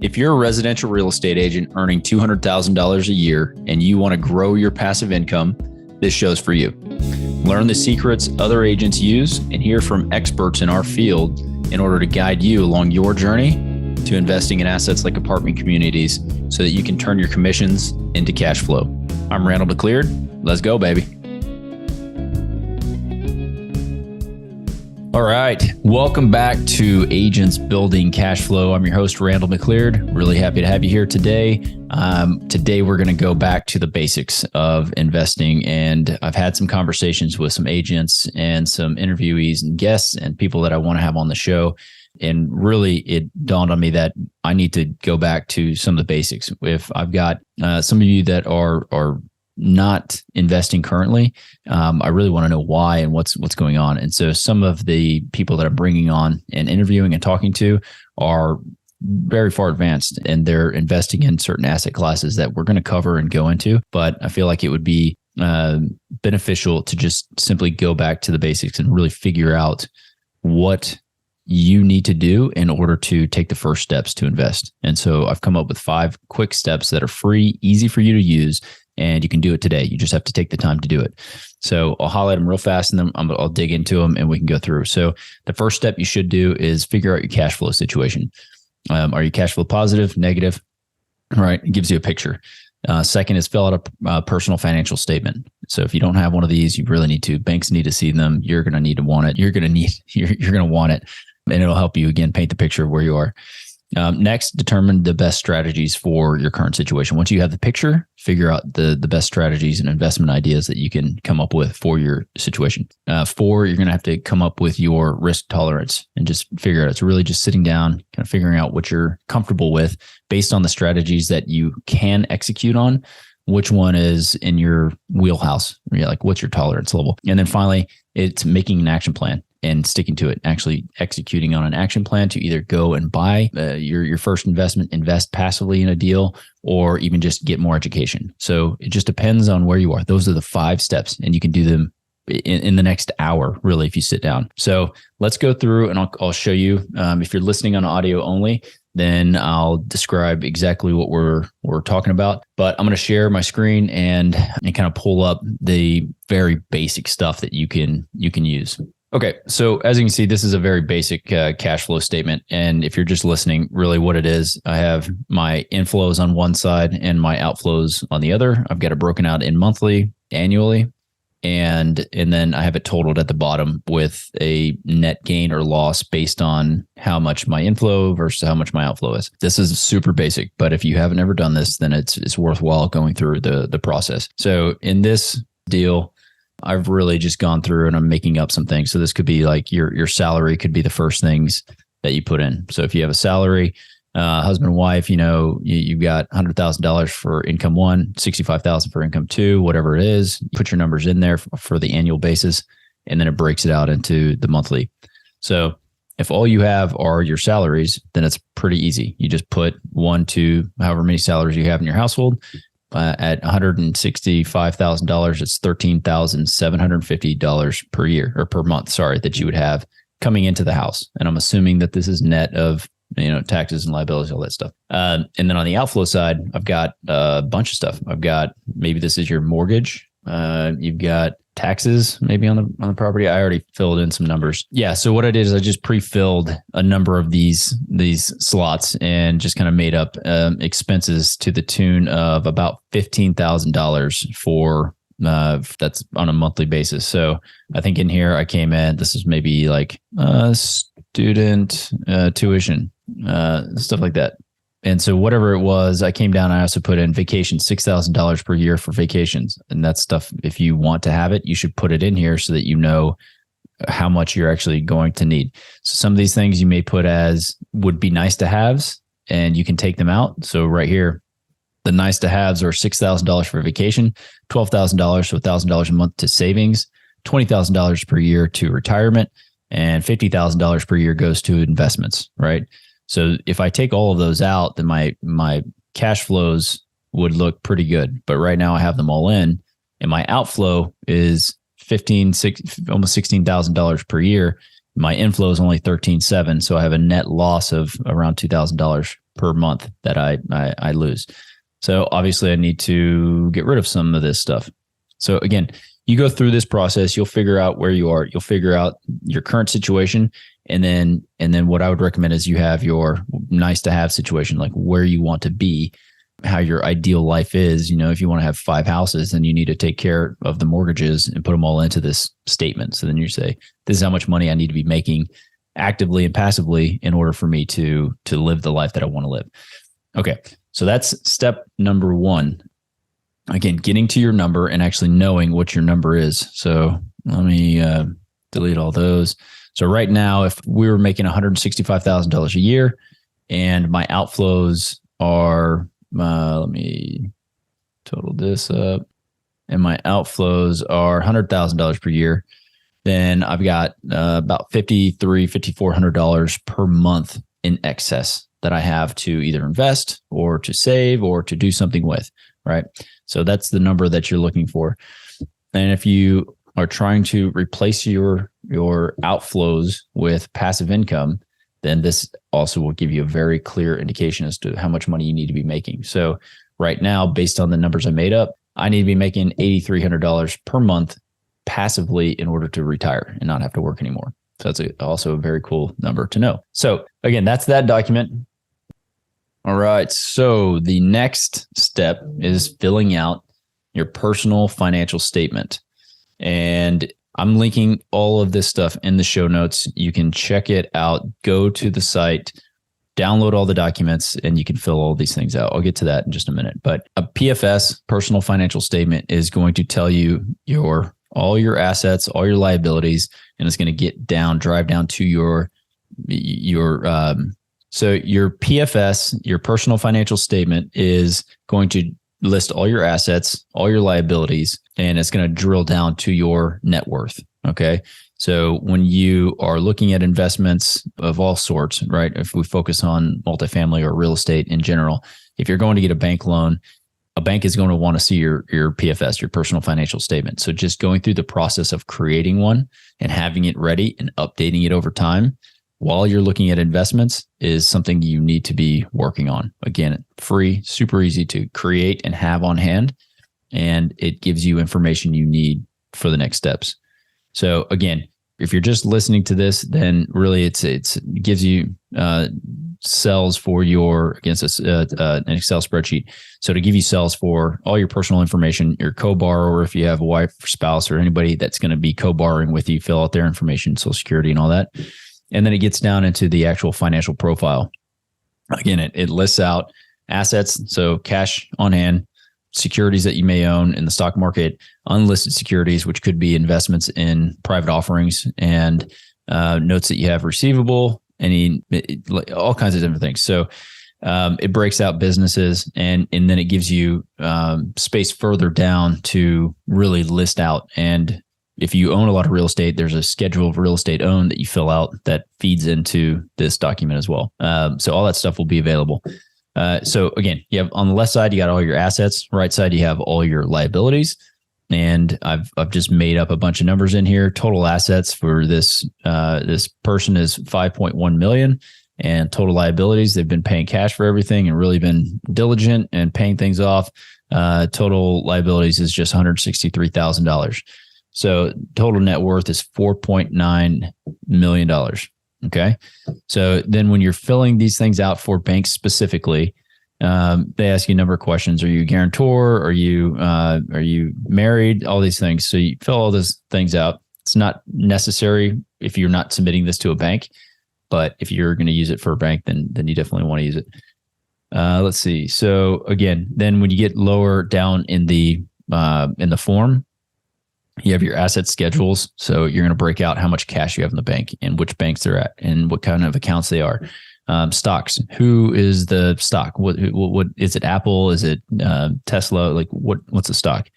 If you're a residential real estate agent earning $200,000 a year and you want to grow your passive income, this show's for you. Learn the secrets other agents use and hear from experts in our field in order to guide you along your journey to investing in assets like apartment communities so that you can turn your commissions into cash flow. I'm Randall McLeod. Let's go, baby. All right. Welcome back to Agents Building Cash Flow. I'm your host, Randall McLeod. Really happy to have you here today. Today, we're going to go back to the basics of investing. And I've had some conversations with some agents and some interviewees and guests and people that I want to have on the show. And really, it dawned on me that I need to go back to some of the basics. If I've got some of you that are not investing currently, I really want to know why and what's going on. And so some of the people that I'm bringing on and interviewing and talking to are very far advanced, and they're investing in certain asset classes that we're going to cover and go into. But I feel like it would be beneficial to just simply go back to the basics and really figure out what you need to do in order to take the first steps to invest. And so I've come up with 5 quick steps that are free, easy for you to use, and you can do it today. You just have to take the time to do it. So I'll highlight them real fast and then I'll dig into them and we can go through. So the first step you should do is figure out your cash flow situation. Are you cash flow positive, negative? All right. It gives you a picture. Second is fill out a personal financial statement. So if you don't have one of these, you really need to. Banks need to see them. You're going to need to want it. You're going to want it, and it'll help you again paint the picture of where you are. Next, determine the best strategies for your current situation. Once you have the picture, figure out the best strategies and investment ideas that you can come up with for your situation. 4, you're going to have to come up with your risk tolerance and just figure out. It's really just sitting down, kind of figuring out what you're comfortable with based on the strategies that you can execute on. Which one is in your wheelhouse? Like, what's your tolerance level? And then finally, it's making an action plan and sticking to it, actually executing on an action plan to either go and buy your first investment, invest passively in a deal, or even just get more education. So it just depends on where you are. Those are the 5 steps, and you can do them in the next hour, really, if you sit down. So let's go through and I'll show you. If you're listening on audio only, then I'll describe exactly what we're talking about. But I'm going to share my screen and kind of pull up the very basic stuff that you can use. Okay, so as you can see, this is a very basic cash flow statement. And if you're just listening, really what it is, I have my inflows on one side and my outflows on the other. I've got it broken out in monthly, annually, and then I have it totaled at the bottom with a net gain or loss based on how much my inflow versus how much my outflow is. This is super basic, but if you haven't ever done this, then it's worthwhile going through the process. So in this deal, I've really just gone through and I'm making up some things. So this could be like your salary could be the first things that you put in. So if you have a salary, husband and wife, you've got $100,000 for income 1, $65,000 for income 2, whatever it is, you put your numbers in there for the annual basis, and then it breaks it out into the monthly. So if all you have are your salaries, then it's pretty easy. You just put 1, 2, however many salaries you have in your household. At $165,000, it's $13,750 per year or per month, that you would have coming into the house. And I'm assuming that this is net of, taxes and liabilities, all that stuff. And then on the outflow side, I've got a bunch of stuff. I've got, maybe this is your mortgage. You've got taxes maybe on the property. I already filled in some numbers. Yeah. So what I did is I just pre-filled a number of these slots and just kind of made up expenses to the tune of about $15,000 for that's on a monthly basis. So I think in here I came in, this is maybe like student tuition, stuff like that. And so whatever it was, I came down, I also put in vacation, $6,000 per year for vacations. And that stuff, if you want to have it, you should put it in here so that you know how much you're actually going to need. So some of these things you may put as would be nice to haves, and you can take them out. So right here, the nice to haves are $6,000 for vacation, $12,000, so $1,000 a month to savings, $20,000 per year to retirement, and $50,000 per year goes to investments, right? So if I take all of those out, then my cash flows would look pretty good. But right now I have them all in, and my outflow is almost $16,000 per year. My inflow is only $13,700, so I have a net loss of around $2,000 per month that I lose. So obviously I need to get rid of some of this stuff. So again, you go through this process, you'll figure out where you are, you'll figure out your current situation. And then what I would recommend is you have your nice to have situation, like where you want to be, how your ideal life is. If you want to have 5 houses, then you need to take care of the mortgages and put them all into this statement. So then you say, this is how much money I need to be making actively and passively in order for me to live the life that I want to live. Okay. So that's step number 1. Again, getting to your number and actually knowing what your number is. So let me delete all those. So right now, if we were making $165,000 a year and my outflows are, let me total this up, and my outflows are $100,000 per year, then I've got about $5,400 per month in excess that I have to either invest or to save or to do something with, right? So that's the number that you're looking for. And if you are trying to replace your outflows with passive income, then this also will give you a very clear indication as to how much money you need to be making. So right now, based on the numbers I made up, I need to be making $8,300 per month passively in order to retire and not have to work anymore. So that's also a very cool number to know. So again, that's that document. All right. So the next step is filling out your personal financial statement. And I'm linking all of this stuff in the show notes. You can check it out. Go to the site, download all the documents, and you can fill all these things out. I'll get to that in just a minute. But a PFS, personal financial statement, is going to tell you all your assets, all your liabilities, and it's going to drive down to your so your PFS, your personal financial statement, is going to list all your assets, all your liabilities, and it's going to drill down to your net worth. Okay. So when you are looking at investments of all sorts, right? If we focus on multifamily or real estate in general, if you're going to get a bank loan, a bank is going to want to see your PFS, your personal financial statement. So just going through the process of creating one and having it ready and updating it over time while you're looking at investments is something you need to be working on. Again, free, super easy to create and have on hand, and it gives you information you need for the next steps. So again, if you're just listening to this, then really it gives you cells for against an Excel spreadsheet. So to give you cells for all your personal information, your co-borrower, if you have a wife or spouse or anybody that's going to be co-borrowing with you, fill out their information, Social Security and all that. And then it gets down into the actual financial profile. Again, it lists out assets, so cash on hand, securities that you may own in the stock market, unlisted securities, which could be investments in private offerings, and notes that you have receivable, all kinds of different things. So it breaks out businesses, and then it gives you space further down to really list out. And if you own a lot of real estate, there's a schedule of real estate owned that you fill out that feeds into this document as well. So all that stuff will be available. So again, you have on the left side, you got all your assets. Right side, you have all your liabilities. And I've just made up a bunch of numbers in here. Total assets for this person is 5.1 million, and total liabilities, they've been paying cash for everything and really been diligent and paying things off. Total liabilities is just $163,000. So total net worth is $4.9 million. Okay. So then when you're filling these things out for banks specifically, they ask you a number of questions. Are you a guarantor? Are you married? All these things. So you fill all those things out. It's not necessary if you're not submitting this to a bank, but if you're going to use it for a bank, then you definitely want to use it. Let's see. So again, then when you get lower down in the form, you have your asset schedules. So you're going to break out how much cash you have in the bank and which banks they're at and what kind of accounts they are. Stocks. Who is the stock? What is it? Apple? Is it Tesla? Like what's the stock?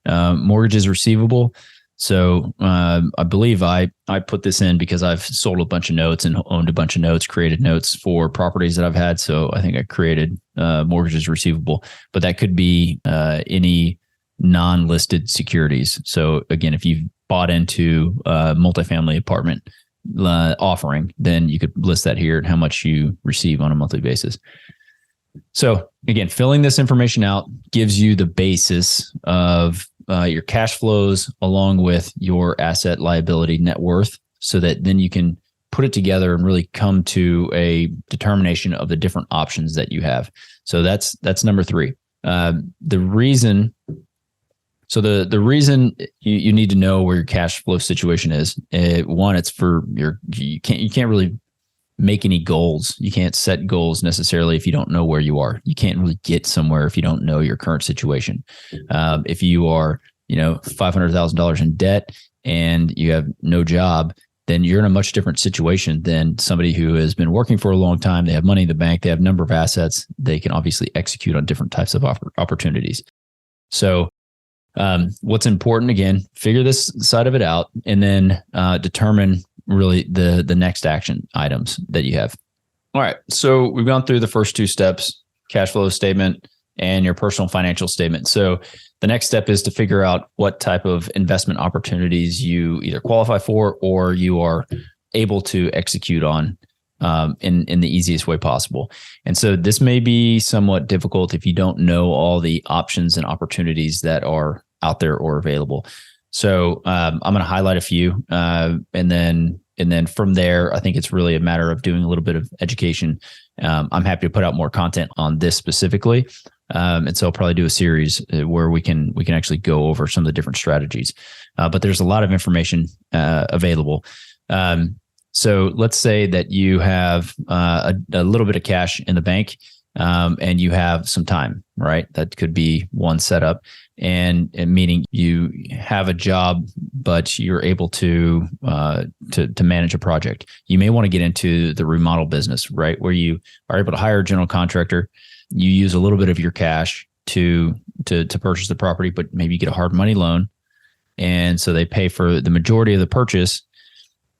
Mortgages receivable. So I believe I put this in because I've sold a bunch of notes and owned a bunch of notes, created notes for properties that I've had. So I think I created mortgages receivable, but that could be any non-listed securities. So again, if you've bought into a multifamily apartment, offering, then you could list that here and how much you receive on a monthly basis. So again, filling this information out gives you the basis of your cash flows along with your asset liability net worth, so that then you can put it together and really come to a determination of the different options that you have. So that's number 3. The reason you need to know where your cash flow situation is. One, it's for you can't really make any goals. You can't set goals necessarily if you don't know where you are. You can't really get somewhere if you don't know your current situation. If you are, $500,000 in debt and you have no job, then you're in a much different situation than somebody who has been working for a long time. They have money in the bank. They have a number of assets. They can obviously execute on different types of opportunities. So what's important, again, figure this side of it out, and then determine really the next action items that you have. All right. So we've gone through the first 2 steps, cash flow statement and your personal financial statement. So the next step is to figure out what type of investment opportunities you either qualify for or you are able to execute on in the easiest way possible. And so this may be somewhat difficult if you don't know all the options and opportunities that are out there or available. So I'm going to highlight a few, and then from there, I think it's really a matter of doing a little bit of education. I'm happy to put out more content on this specifically, and so I'll probably do a series where we can actually go over some of the different strategies. But there's a lot of information available. So let's say that you have a little bit of cash in the bank, and you have some time, right? That could be one setup, and meaning you have a job, but you're able to manage a project. You may want to get into the remodel business, right? Where you are able to hire a general contractor. You use a little bit of your cash to purchase the property, but maybe you get a hard money loan, and so they pay for the majority of the purchase.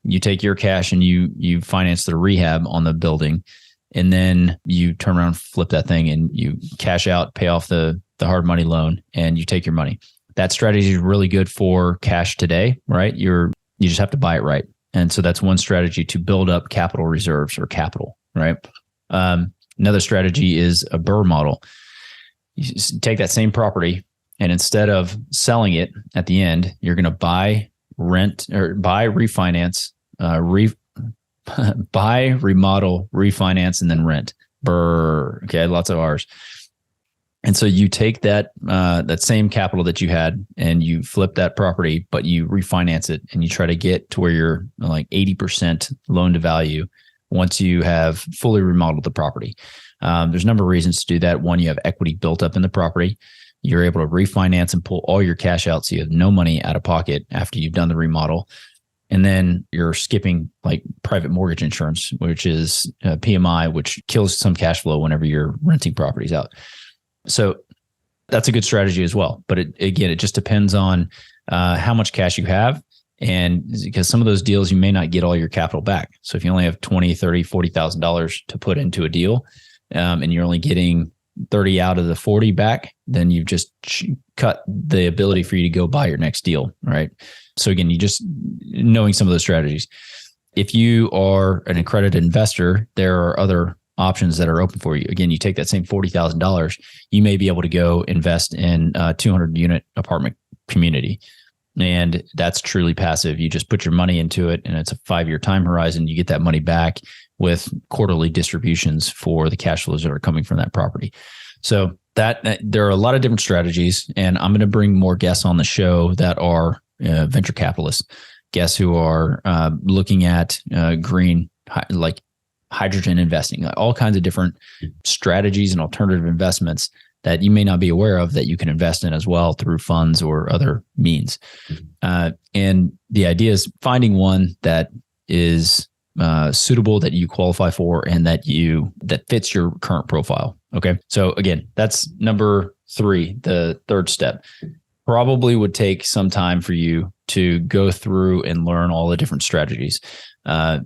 You take your cash and you finance the rehab on the building, and then you turn around, flip that thing, and you cash out, pay off the hard money loan, and you take your money. That strategy is really good for cash today, right? You just have to buy it right. And so that's one strategy to build up capital reserves or capital, right? Another strategy is a BRRRR model. You take that same property, and instead of selling it at the end, you're going to buy, rent, or buy, refinance, buy, remodel, refinance, and then rent. BRRRR. Okay, lots of R's. And so you take that same capital that you had and you flip that property, but you refinance it and you try to get to where you're like 80% loan to value once you have fully remodeled the property. There's a number of reasons to do that. One, you have equity built up in the property. You're able to refinance and pull all your cash out, so you have no money out of pocket after you've done the remodel. And then you're skipping like private mortgage insurance, which is PMI, which kills some cash flow whenever you're renting properties out. So that's a good strategy as well. But it just depends on how much cash you have. And because some of those deals, you may not get all your capital back. So if you only have $20,000, $30,000, $40,000 to put into a deal, and you're only getting 30 out of the 40 back, then you've just cut the ability for you to go buy your next deal, right? So again, you just knowing some of those strategies. If you are an accredited investor, there are other options that are open for you. Again, you take that same $40,000, you may be able to go invest in a 200 unit apartment community. And that's truly passive. You just put your money into it, and it's a 5-year time horizon. You get that money back with quarterly distributions for the cash flows that are coming from that property. So that there are a lot of different strategies, and I'm going to bring more guests on the show that are venture capitalists, guests who are looking at green, like hydrogen investing, all kinds of different strategies and alternative investments that you may not be aware of that you can invest in as well through funds or other means. And the idea is finding one that is suitable, that you qualify for, and that fits your current profile. Okay. So again, that's number 3, the third step. Probably would take some time for you to go through and learn all the different strategies. I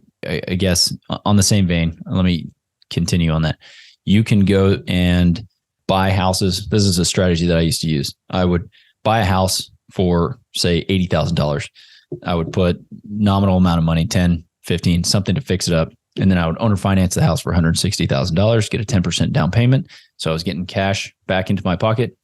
guess on the same vein, let me continue on that. You can go and buy houses. This is a strategy that I used to use. I would buy a house for, say, $80,000. I would put nominal amount of money, $10,000, 15, something to fix it up. And then I would owner finance the house for $160,000, get a 10% down payment. So I was getting cash back into my pocket.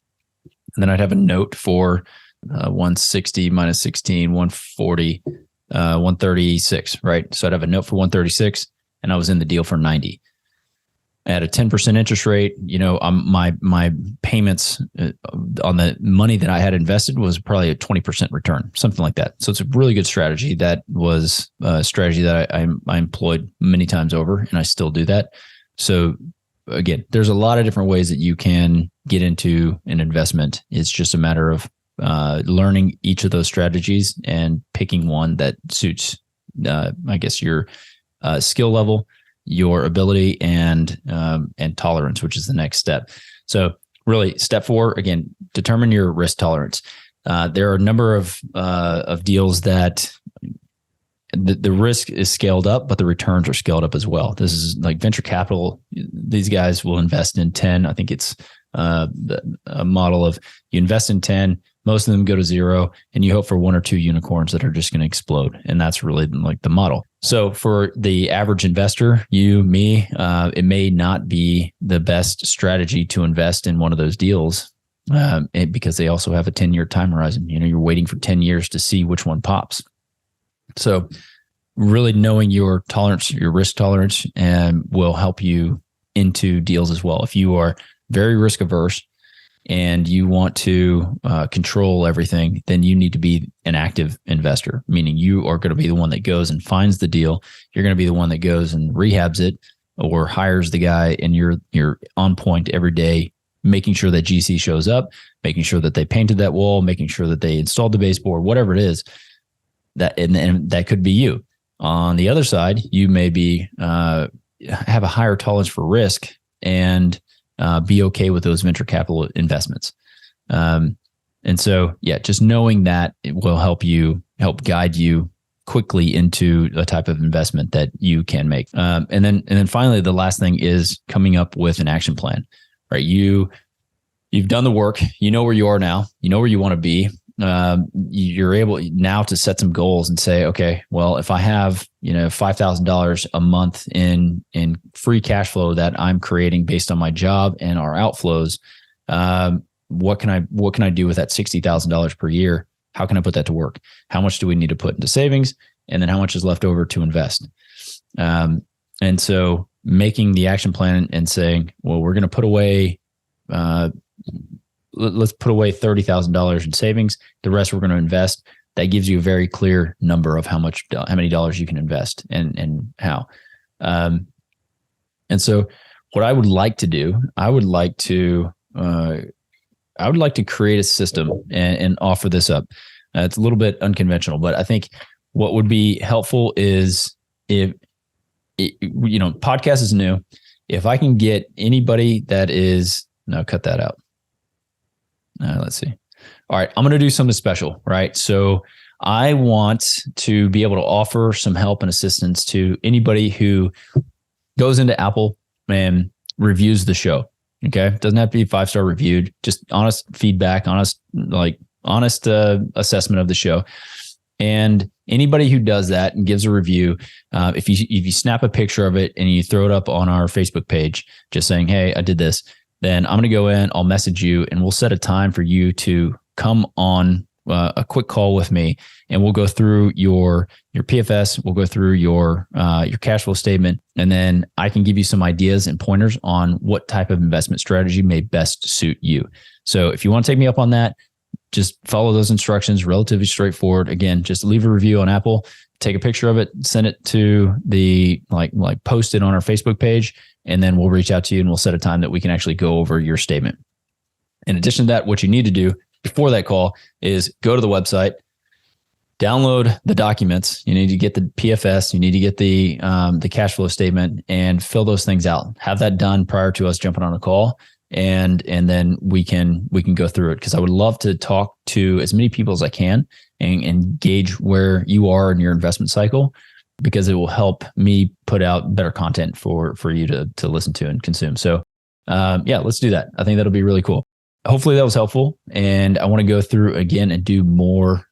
And then I'd have a note for 160 minus 16, 140, 136, right? So I'd have a note for 136 and I was in the deal for 90. At a 10% interest rate, my payments on the money that I had invested was probably a 20% return, something like that. So it's a really good strategy. That was a strategy that I employed many times over, and I still do that. So again, there's a lot of different ways that you can get into an investment. It's just a matter of learning each of those strategies and picking one that suits, I guess, your skill level, your ability, and tolerance, which is the next step. So really, step 4, again, determine your risk tolerance. There are a number of deals that the risk is scaled up, but the returns are scaled up as well. This is like venture capital. These guys will invest in 10. I think it's a model of you invest in 10, most of them go to 0, and you hope for 1 or 2 unicorns that are just going to explode. And that's really like the model. So for the average investor, you, me, it may not be the best strategy to invest in one of those deals because they also have a 10-year time horizon. You're waiting for 10 years to see which one pops. So really knowing your tolerance, your risk tolerance, will help you into deals as well. If you are very risk averse and you want to control everything, then you need to be an active investor, meaning you are going to be the one that goes and finds the deal. You're going to be the one that goes and rehabs it or hires the guy, and you're on point every day, making sure that GC shows up, making sure that they painted that wall, making sure that they installed the baseboard, whatever it is. And that could be you. On the other side, you may be have a higher tolerance for risk and be okay with those venture capital investments. And so, just knowing that it will help guide you quickly into a type of investment that you can make. And then finally, the last thing is coming up with an action plan, right? You've done the work, you know where you are now, you know where you want to be. You're able now to set some goals and say, okay, well, if I have, $5,000 a month in free cash flow that I'm creating based on my job and our outflows, what can I do with that $60,000 per year? How can I put that to work? How much do we need to put into savings? And then how much is left over to invest? And so making the action plan and saying, well, we're going to put away, let's put away $30,000 in savings. The rest we're going to invest. That gives you a very clear number of how many dollars you can invest and how. And so what I would like to do, I would like to create a system and offer this up. It's a little bit unconventional, but I think what would be helpful is if, podcast is new. If I can get anybody that is, no, cut that out. Let's see. All right. I'm going to do something special, right? So I want to be able to offer some help and assistance to anybody who goes into Apple and reviews the show. Okay. Doesn't have to be 5-star reviewed, just honest feedback, honest assessment of the show. And anybody who does that and gives a review, if you snap a picture of it and you throw it up on our Facebook page, just saying, hey, I did this, then I'm going to go in, I'll message you, and we'll set a time for you to come on a quick call with me, and we'll go through your PFS, we'll go through your cash flow statement, and then I can give you some ideas and pointers on what type of investment strategy may best suit you. So if you want to take me up on that, just follow those instructions, relatively straightforward. Again, just leave a review on Apple, take a picture of it, send it to the post it on our Facebook page, and then we'll reach out to you and we'll set a time that we can actually go over your statement. In addition to that, what you need to do before that call is go to the website, download the documents. You need to get the PFS, you need to get the cash flow statement, and fill those things out. Have that done prior to us jumping on a call, and then we can go through it, because I would love to talk to as many people as I can and gauge where you are in your investment cycle, because it will help me put out better content for you to listen to and consume. So let's do that. I think that'll be really cool. hopefully that was helpful. And I want to go through again and do more,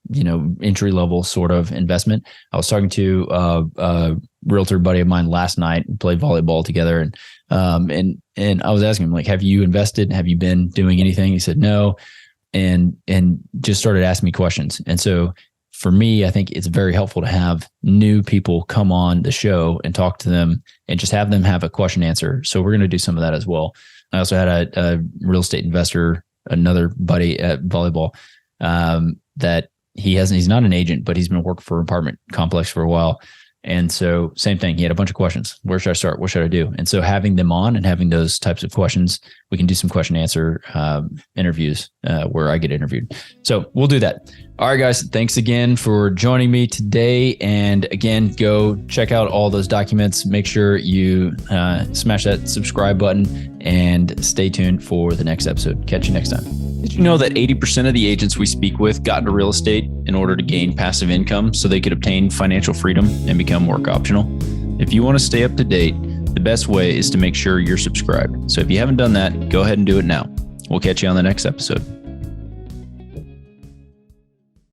entry level sort of investment. I was talking to a realtor buddy of mine last night, played volleyball together. And I was asking him, like, have you invested? Have you been doing anything? He said, no. And just started asking me questions. And so for me, I think it's very helpful to have new people come on the show and talk to them and just have them have a question answer. So we're going to do some of that as well. I also had a real estate investor, another buddy at volleyball, that he's not an agent, but he's been working for an apartment complex for a while. And so same thing, he had a bunch of questions. Where should I start? What should I do? And so having them on and having those types of questions, we can do some question answer interviews where I get interviewed. So we'll do that. All right, guys, thanks again for joining me today. And again, go check out all those documents. Make sure you smash that subscribe button and stay tuned for the next episode. Catch you next time. Did you know that 80% of the agents we speak with got into real estate in order to gain passive income so they could obtain financial freedom and become work optional? If you want to stay up to date, the best way is to make sure you're subscribed. So if you haven't done that, go ahead and do it now. We'll catch you on the next episode.